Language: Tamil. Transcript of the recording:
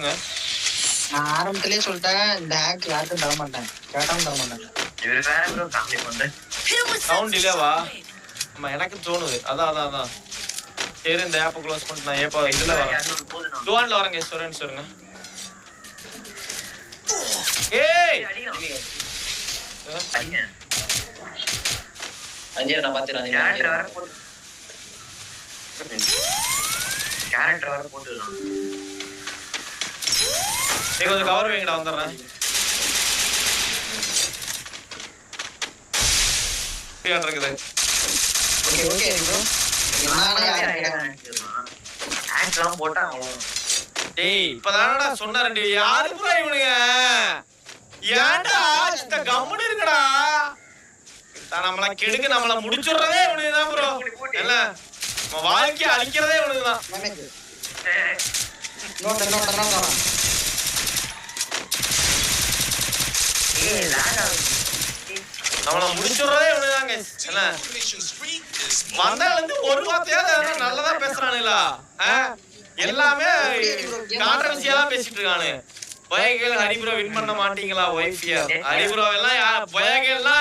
சொல்லுங்க. நான் ஆரம்பத்திலேயே சொல்லிட்டேன், இந்த ஹேக் யாருக்கும் தர மாட்டேன், கேட்டாலும் தர மாட்டேன். சவுண்ட் டிலேவா? ஆமா எனக்கு தோணுது. அதான் சரி இந்த ஆப்பை க்ளோஸ் பண்ணிட்டு நான் ஏப்பா இதுல வரேன். டுவான்ல வரேங்க சொல்லுங்க. ஏய் அஞ்சே நான் பாத்துறேன். கேரக்டர் வர போட்டுடலாம். நீங்க கொஞ்சம் கவர் வைங்கடா வந்துடுறேன். இருக்குது. Okay bro. ஆக்ட்லாம் போட்டா அவ்வளவு. டேய் இப்பதானடா சொன்னாரண்டி. யாரு ப்ரோ இவனுங்க? ஏன்டா இந்த கம்முன்னு இருக்கடா. நம்மள கெடுக்க நம்மள முடிச்சுறதே இவனுங்க தான் ப்ரோ. இல்ல நம்ம வாழ்க்கைய அழிக்கிறதே இவனுங்க தான். நோட் நம்மள முடிச்சுறதே இவனுங்க தாங்க. என்ன வந்தால ஒரு வார்த்தையாவது நல்லதா பேசுறானுல. எல்லாமே கான்ட்ரவர்சியலா பேசிட்டு இருக்கானு. பயகேல் ஹரிப்ரோ வின் பண்ண மாட்டீங்களா? ஒய்ஃபியா ஹரிப்ரோ எல்லாம் பயகேல்னா